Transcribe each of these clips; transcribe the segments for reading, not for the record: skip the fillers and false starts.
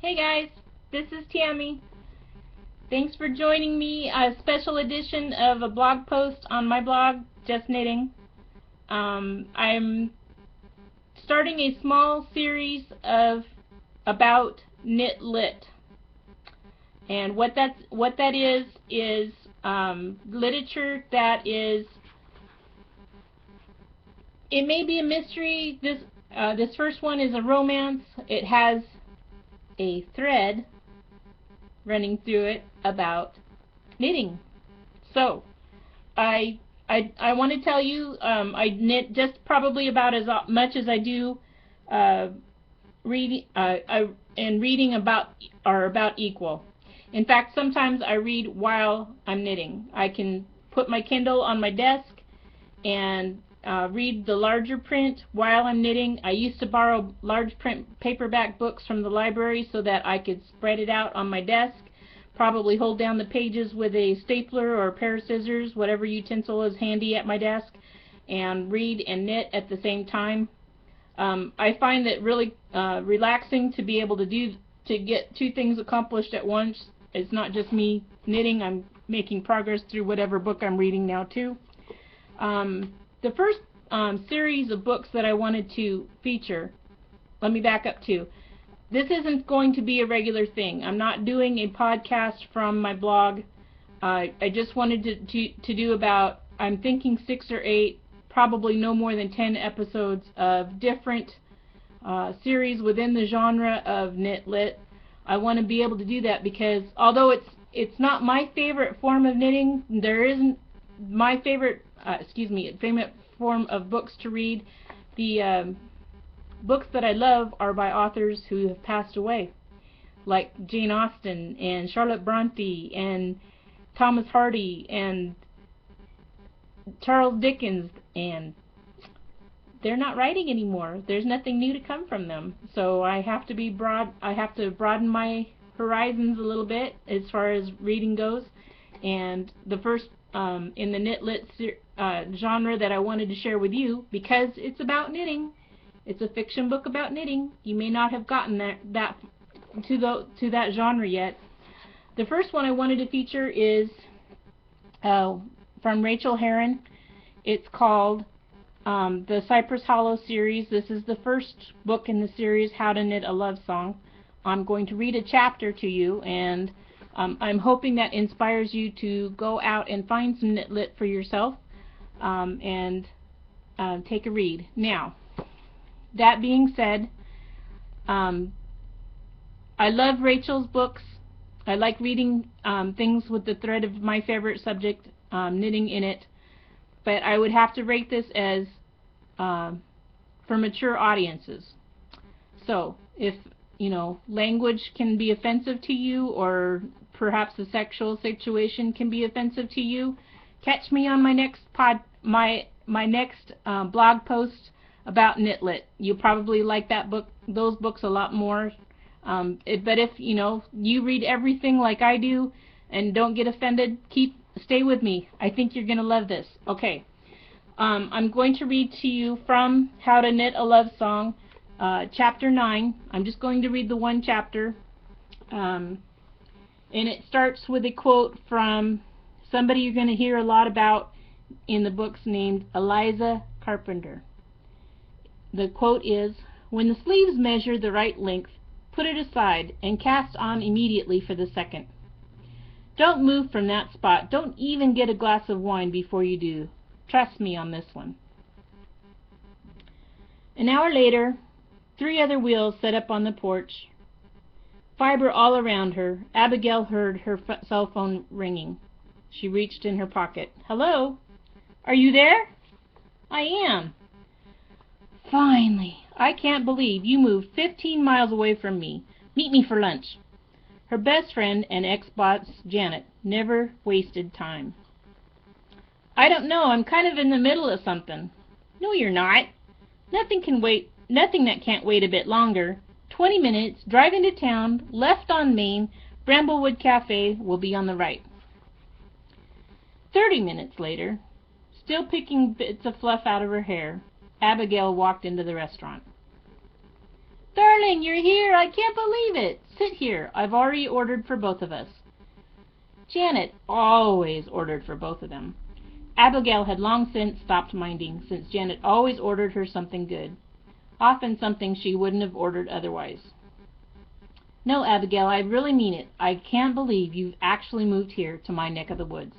Hey guys, this is Tammy. Thanks for joining me, a special edition of a blog post on my blog, Just Knitting. I'm starting a small series about Knitlit. And what that is literature that is, it may be a mystery. This first one is a romance. It has a thread running through it about knitting. So I want to tell you, I knit just probably about as much as I do reading, and reading are about equal. In fact, sometimes I read while I'm knitting. I can put my Kindle on my desk and read the larger print while I'm knitting. I used to borrow large print paperback books from the library so that I could spread it out on my desk, probably hold down the pages with a stapler or a pair of scissors, whatever utensil is handy at my desk, and read and knit at the same time. I find that really relaxing to be able to get two things accomplished at once. It's not just me knitting, I'm making progress through whatever book I'm reading now too. The first series of books that I wanted to feature, let me back up too. This isn't going to be a regular thing. I'm not doing a podcast from my blog. I just wanted to do about, I'm thinking 6 or 8, probably no more than 10 episodes of different series within the genre of Knitlit. I want to be able to do that because although it's not my favorite form of knitting, there isn't my favorite favorite form of books to read. The books that I love are by authors who have passed away, like Jane Austen and Charlotte Bronte and Thomas Hardy and Charles Dickens, and they're not writing anymore. There's nothing new to come from them. So I have to be I have to broaden my horizons a little bit as far as reading goes. And the first in the Knitlit genre that I wanted to share with you, because it's about knitting. It's a fiction book about knitting. You may not have gotten to that genre yet. The first one I wanted to feature is from Rachel Herron. It's called the Cypress Hollow series. This is the first book in the series, How to Knit a Love Song. I'm going to read a chapter to you, and I'm hoping that inspires you to go out and find some Knitlit for yourself and take a read. Now, that being said, I love Rachel's books. I like reading things with the thread of my favorite subject, knitting, in it. But I would have to rate this as for mature audiences. So if language can be offensive to you, or perhaps a sexual situation can be offensive to you, catch me on my next blog post about Knitlit. You'll probably like those books a lot more. But if you read everything like I do and don't get offended, stay with me. I think you're gonna love this. Okay, I'm going to read to you from How to Knit a Love Song, chapter 9. I'm just going to read the one chapter, and it starts with a quote from somebody you're going to hear a lot about in the books, named Eliza Carpenter. The quote is, "When the sleeves measure the right length, put it aside and cast on immediately for the second. Don't move from that spot. Don't even get a glass of wine before you do. Trust me on this one." An hour later, 3 other wheels set up on the porch. Fiber all around her. Abigail heard her cell phone ringing. She reached in her pocket. "Hello? Are you there?" "I am." "Finally. I can't believe you moved 15 miles away from me. Meet me for lunch." Her best friend and ex-boss, Janet, never wasted time. "I don't know. I'm kind of in the middle of something." "No, you're not. Nothing that can't wait a bit longer. 20 minutes, drive into town, left on Main, Bramblewood Cafe will be on the right." 30 minutes later, still picking bits of fluff out of her hair, Abigail walked into the restaurant. "Darling, darling, you're here. I can't believe it. Sit here. I've already ordered for both of us. Janet always ordered for both of them. Abigail had long since stopped minding, since Janet always ordered her something good, often something she wouldn't have ordered otherwise. No, Abigail, I really mean it. I can't believe you've actually moved here to my neck of the woods.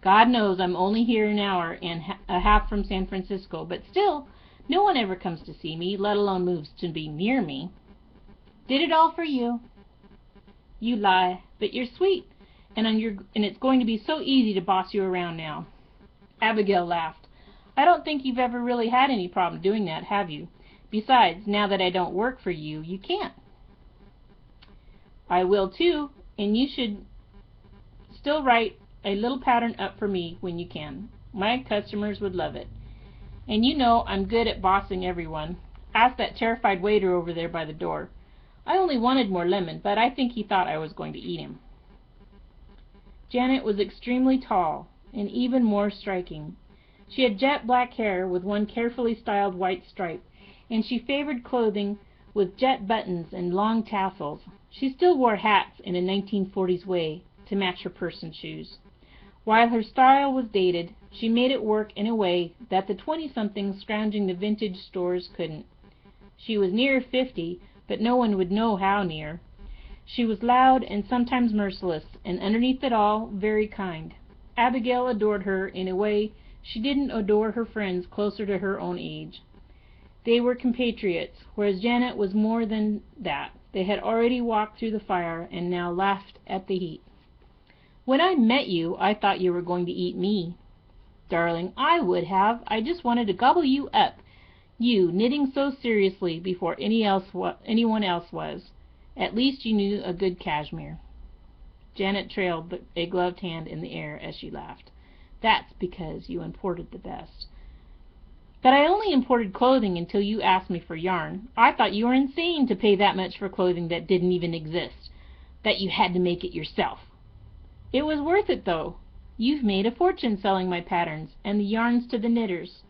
God knows I'm only here an hour and a half from San Francisco, but still, no one ever comes to see me, let alone moves to be near me. Did it all for you. You lie, but you're sweet, and it's going to be so easy to boss you around now. Abigail laughed. I don't think you've ever really had any problem doing that, have you? Besides, now that I don't work for you, you can't. I will too, and you should still write a little pattern up for me when you can. My customers would love it. And you know I'm good at bossing everyone. Ask that terrified waiter over there by the door. I only wanted more lemon, but I think he thought I was going to eat him. Janet was extremely tall, and even more striking. She had jet black hair with one carefully styled white stripe, and she favored clothing with jet buttons and long tassels. She still wore hats in a 1940s way to match her purse and shoes. While her style was dated, she made it work in a way that the 20-somethings scrounging the vintage stores couldn't. She was near 50, but no one would know how near. She was loud and sometimes merciless, and underneath it all, very kind. Abigail adored her in a way she didn't adore her friends closer to her own age. They were compatriots, whereas Janet was more than that. They had already walked through the fire and now laughed at the heat. When I met you, I thought you were going to eat me. Darling, I would have. I just wanted to gobble you up. You, knitting so seriously before anyone else was. At least you knew a good cashmere. Janet trailed a gloved hand in the air as she laughed. That's because you imported the best. But I only imported clothing until you asked me for yarn. I thought you were insane to pay that much for clothing that didn't even exist, that you had to make it yourself. It was worth it, though. You've made a fortune selling my patterns and the yarns to the knitters.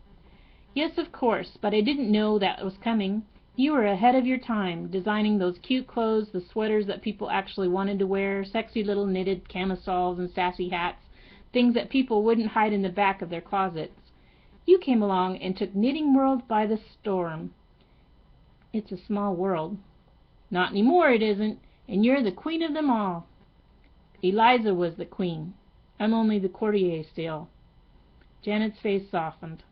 Yes, of course, but I didn't know that was coming. You were ahead of your time, designing those cute clothes, the sweaters that people actually wanted to wear, sexy little knitted camisoles and sassy hats, things that people wouldn't hide in the back of their closets. You came along and took knitting world by the storm. It's a small world. Not anymore, it isn't, and you're the queen of them all. Eliza was the queen. I'm only the courtier still. Janet's face softened.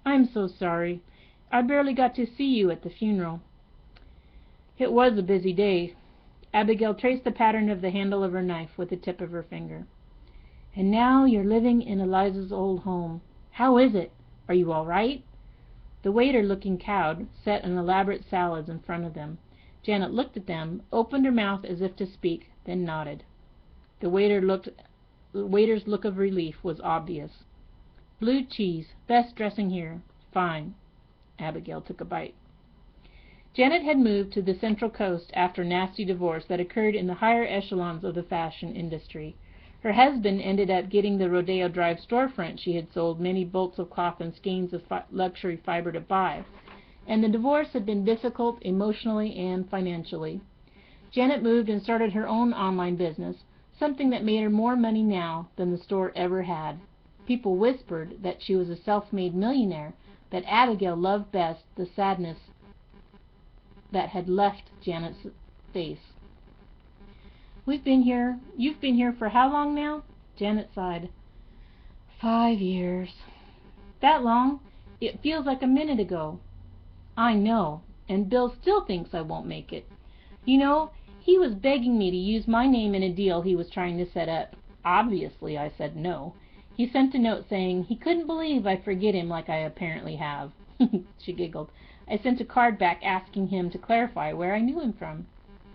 I'm so sorry. I barely got to see you at the funeral. It was a busy day. Abigail traced the pattern of the handle of her knife with the tip of her finger. And now you're living in Eliza's old home. How is it? Are you all right? The waiter, looking cowed, set an elaborate salads in front of them. Janet looked at them, opened her mouth as if to speak, then nodded. The waiter's look of relief was obvious. Blue cheese, best dressing here. Fine. Abigail took a bite. Janet had moved to the Central Coast after a nasty divorce that occurred in the higher echelons of the fashion industry. Her husband ended up getting the Rodeo Drive storefront she had sold many bolts of cloth and skeins of luxury fiber to buy, and the divorce had been difficult emotionally and financially. Janet moved and started her own online business, something that made her more money now than the store ever had. People whispered that she was a self-made millionaire, but Abigail loved best the sadness that had left Janet's face. You've been here for how long now? Janet sighed. 5 years. That long? It feels like a minute ago. I know, and Bill still thinks I won't make it. You know, he was begging me to use my name in a deal he was trying to set up. Obviously, I said no. He sent a note saying he couldn't believe I forget him like I apparently have. She giggled. I sent a card back asking him to clarify where I knew him from.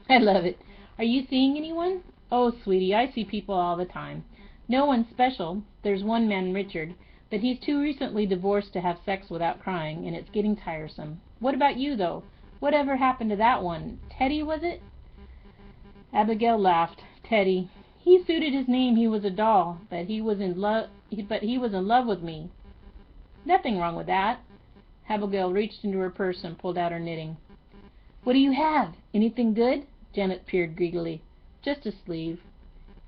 I love it. Are you seeing anyone? Oh, sweetie, I see people all the time. No one special. There's one man, Richard, but he's too recently divorced to have sex without crying, and it's getting tiresome. What about you, though? Whatever happened to that one? Teddy, was it? Abigail laughed. Teddy. He suited his name. He was a doll, but he was in love with me. Nothing wrong with that. Abigail reached into her purse and pulled out her knitting. What do you have? Anything good? Janet peered greedily. Just a sleeve.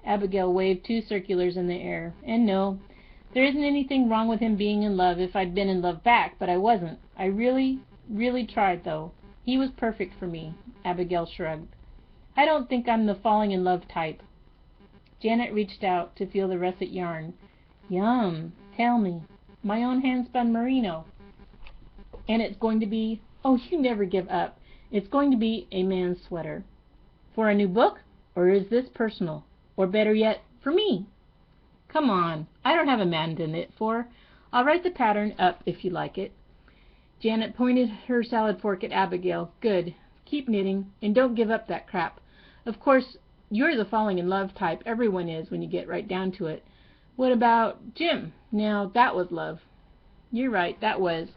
Abigail waved 2 circulars in the air. And no, there isn't anything wrong with him being in love if I'd been in love back, but I wasn't. I really tried, though. He was perfect for me. Abigail shrugged. I don't think I'm the falling in love type. Janet reached out to feel the russet yarn. Yum. Tell me. My own hand-spun merino. And it's going to be, oh, you never give up. It's going to be a man's sweater. For a new book? Or is this personal? Or better yet, for me? Come on. I don't have a man to knit for. I'll write the pattern up if you like it. Janet pointed her salad fork at Abigail. Good. Keep knitting, and don't give up that crap. Of course, you're the falling in love type. Everyone is when you get right down to it. What about Jim? Now, that was love. You're right, that was.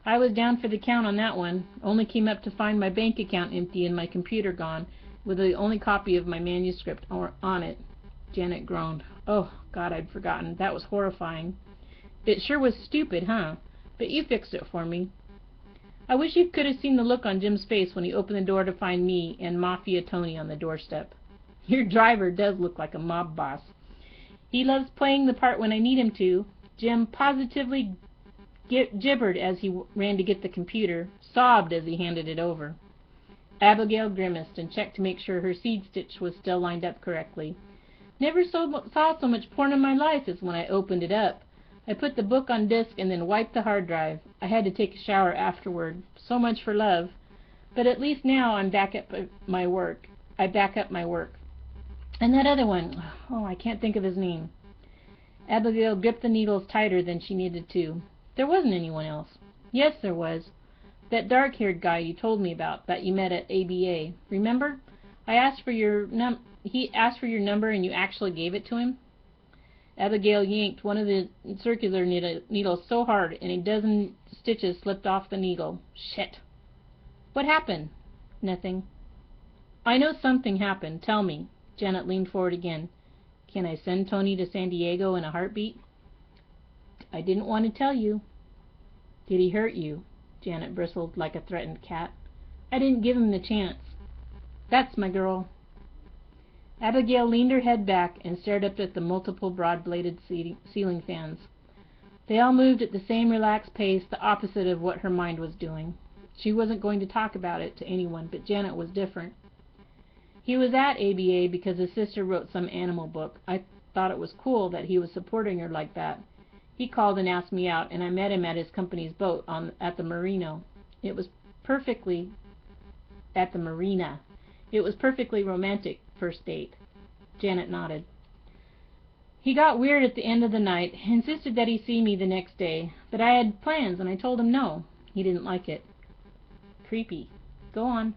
I was down for the count on that one. Only came up to find my bank account empty and my computer gone, with the only copy of my manuscript on it. Janet groaned. Oh, God, I'd forgotten. That was horrifying. It sure was stupid, huh? But you fixed it for me. I wish you could have seen the look on Jim's face when he opened the door to find me and Mafia Tony on the doorstep. Your driver does look like a mob boss. He loves playing the part when I need him to. Jim positively gibbered as he ran to get the computer, sobbed as he handed it over. Abigail grimaced and checked to make sure her seed stitch was still lined up correctly. Never saw so much porn in my life as when I opened it up. I put the book on disk and then wiped the hard drive. I had to take a shower afterward. So much for love. But at least now I'm back at my work. I back up my work. And that other one, oh, I can't think of his name. Abigail gripped the needles tighter than she needed to. There wasn't anyone else. Yes, there was. That dark-haired guy you told me about, that you met at ABA. Remember? He asked for your number and you actually gave it to him? Abigail yanked one of the circular needles so hard and a dozen stitches slipped off the needle. Shit. What happened? Nothing. I know something happened. Tell me. Janet leaned forward again. Can I send Tony to San Diego in a heartbeat? I didn't want to tell you. Did he hurt you? Janet bristled like a threatened cat. I didn't give him the chance. That's my girl. Abigail leaned her head back and stared up at the multiple broad-bladed ceiling fans. They all moved at the same relaxed pace, the opposite of what her mind was doing. She wasn't going to talk about it to anyone, but Janet was different. He was at ABA because his sister wrote some animal book. I thought it was cool that he was supporting her like that. He called and asked me out, and I met him at his company's boat at the marina. It was perfectly romantic first date. Janet nodded. He got weird at the end of the night, insisted that he see me the next day, but I had plans and I told him no. He didn't like it. Creepy. Go on.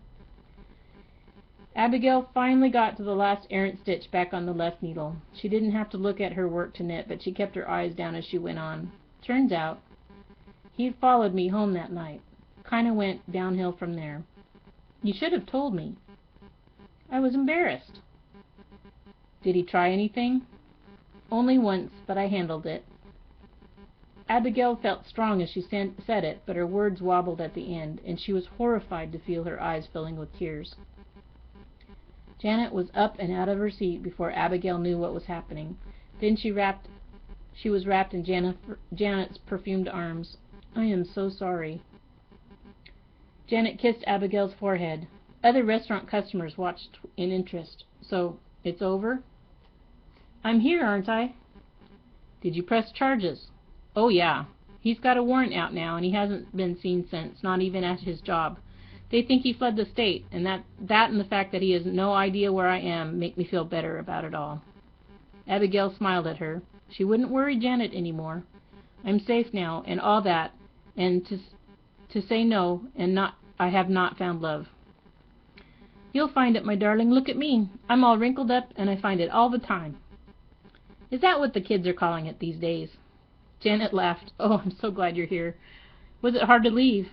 Abigail finally got to the last errant stitch back on the left needle. She didn't have to look at her work to knit, but she kept her eyes down as she went on. Turns out, he followed me home that night. Kinda went downhill from there. You should have told me. I was embarrassed. Did he try anything? Only once, but I handled it. Abigail felt strong as she said it, but her words wobbled at the end, and she was horrified to feel her eyes filling with tears. Janet was up and out of her seat before Abigail knew what was happening. Then she was wrapped in Janet's perfumed arms. I am so sorry. Janet kissed Abigail's forehead. Other restaurant customers watched in interest. So, it's over? I'm here, aren't I? Did you press charges? Oh, yeah. He's got a warrant out now, and he hasn't been seen since, not even at his job. They think he fled the state, and that and the fact that he has no idea where I am make me feel better about it all. Abigail smiled at her. She wouldn't worry Janet anymore. I'm safe now, and all that, and to say no, and I have not found love. You'll find it, my darling. Look at me. I'm all wrinkled up, and I find it all the time. Is that what the kids are calling it these days? Janet laughed. Oh, I'm so glad you're here. Was it hard to leave?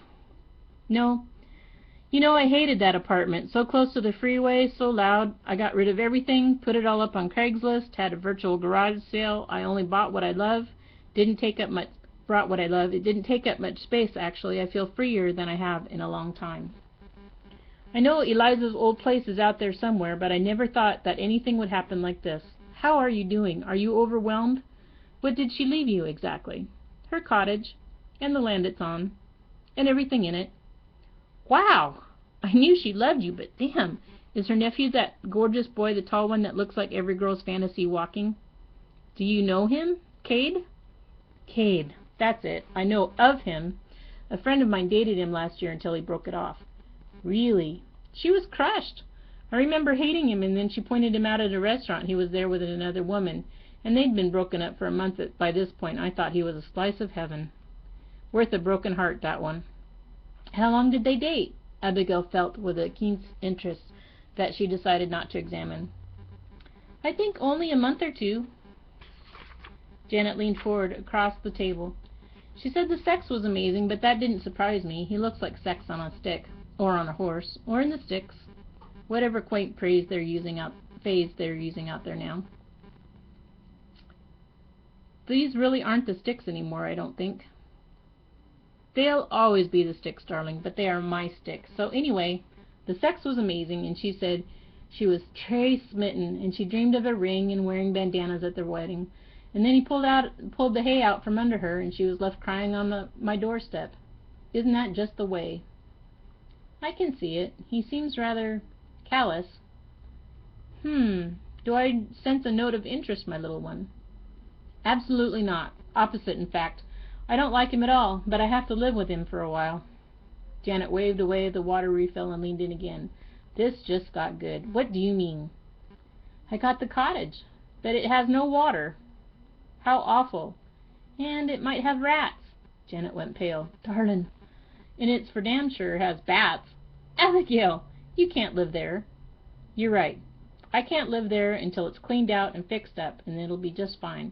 No. You know, I hated that apartment. So close to the freeway, so loud. I got rid of everything, put it all up on Craigslist, had a virtual garage sale. I only bought what I love. It didn't take up much space, actually. I feel freer than I have in a long time. I know Eliza's old place is out there somewhere, but I never thought that anything would happen like this. How are you doing? Are you overwhelmed? What did she leave you, exactly? Her cottage, and the land it's on, and everything in it. Wow! I knew she loved you, but damn, is her nephew that gorgeous boy, the tall one that looks like every girl's fantasy walking? Do you know him? Cade? Cade, that's it. I know of him. A friend of mine dated him last year until he broke it off. Really? She was crushed. I remember hating him, and then she pointed him out at a restaurant. He was there with another woman, and they'd been broken up for a month by this point. I thought he was a slice of heaven. Worth a broken heart, that one. How long did they date? Abigail felt with a keen interest that she decided not to examine. I think only a month or two. Janet leaned forward across the table. She said the sex was amazing, but that didn't surprise me. He looks like sex on a stick, or on a horse, or in the sticks. Whatever quaint phrase they're using out there now. These really aren't the sticks anymore, I don't think. They'll always be the sticks, darling, but they are my sticks. So anyway, the sex was amazing, and she said she was smitten, and she dreamed of a ring and wearing bandanas at their wedding. And then he pulled the hay out from under her, and she was left crying on my doorstep. Isn't that just the way? I can see it. He seems rather callous. Do I sense a note of interest, my little one? Absolutely not. Opposite, in fact. I don't like him at all, but I have to live with him for a while. Janet waved away the water refill and leaned in again. This just got good. What do you mean? I got the cottage, but it has no water. How awful. And it might have rats. Janet went pale. Darling. And it's for damn sure has bats. Abigail, you can't live there. You're right. I can't live there until it's cleaned out and fixed up, and it'll be just fine.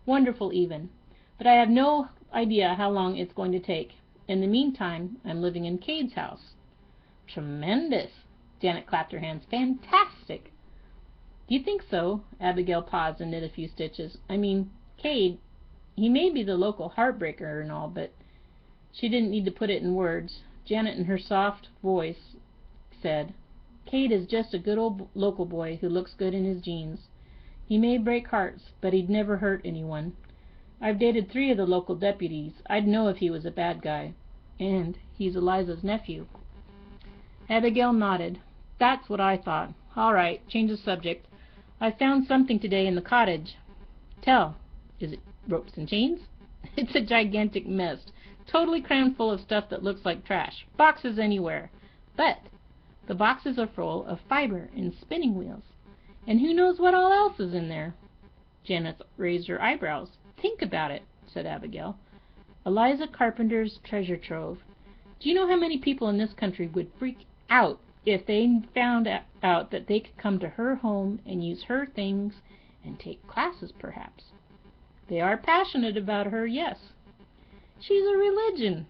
Wonderful even. But I have no idea how long it's going to take. In the meantime, I'm living in Cade's house. Tremendous. Janet clapped her hands. Fantastic. Do you think so? Abigail paused and knit a few stitches. I mean, Cade, he may be the local heartbreaker and all, but she didn't need to put it in words. Janet, in her soft voice, said, Cade is just a good old local boy who looks good in his jeans. He may break hearts, but he'd never hurt anyone. I've dated 3 of the local deputies. I'd know if he was a bad guy. And he's Eliza's nephew. Abigail nodded. That's what I thought. All right, change the subject. I found something today in the cottage. Tell. Is it ropes and chains? It's a gigantic mess, totally crammed full of stuff that looks like trash. Boxes anywhere. But the boxes are full of fiber and spinning wheels. And who knows what all else is in there? Janet raised her eyebrows. Think about it, said Abigail. Eliza Carpenter's treasure trove. Do you know how many people in this country would freak out if they found out that they could come to her home and use her things and take classes, perhaps? They are passionate about her, yes. She's a religion.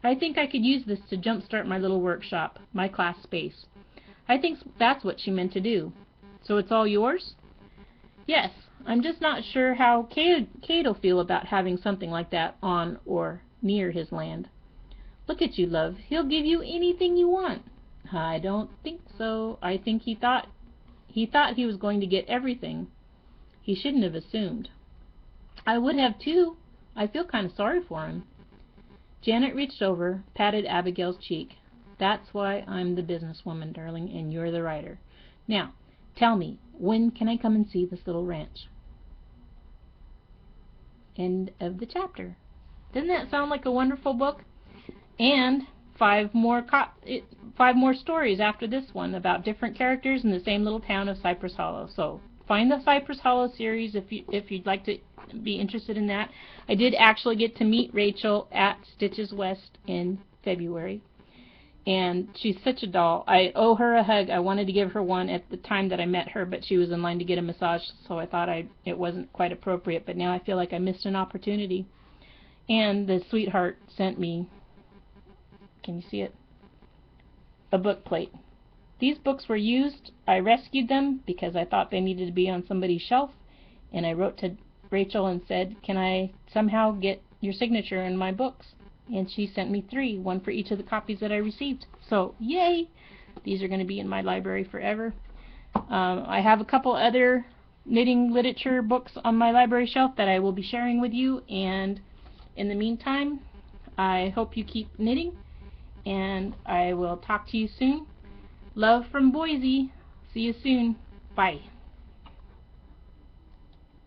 I think I could use this to jumpstart my little workshop, my class space. I think that's what she meant to do. So it's all yours? Yes. I'm just not sure how Cade'll feel about having something like that on or near his land. Look at you, love. He'll give you anything you want. I don't think so. I think he thought he was going to get everything. He shouldn't have assumed. I would have too. I feel kind of sorry for him. Janet reached over, patted Abigail's cheek. That's why I'm the businesswoman, darling, and you're the writer. Now, tell me, when can I come and see this little ranch? End of the chapter. Doesn't that sound like a wonderful book? And 5 more stories after this one about different characters in the same little town of Cypress Hollow. So find the Cypress Hollow series if you'd like to be interested in that. I did actually get to meet Rachel at Stitches West in February. And she's such a doll. I owe her a hug. I wanted to give her one at the time that I met her, but she was in line to get a massage, so I thought it wasn't quite appropriate. But now I feel like I missed an opportunity. And the sweetheart sent me, can you see it? A book plate. These books were used. I rescued them because I thought they needed to be on somebody's shelf. And I wrote to Rachel and said, can I somehow get your signature in my books? And she sent me 3, 1 for each of the copies that I received. So, yay! These are going to be in my library forever. I have a couple other knitting literature books on my library shelf that I will be sharing with you, and in the meantime, I hope you keep knitting, and I will talk to you soon. Love from Boise. See you soon. Bye.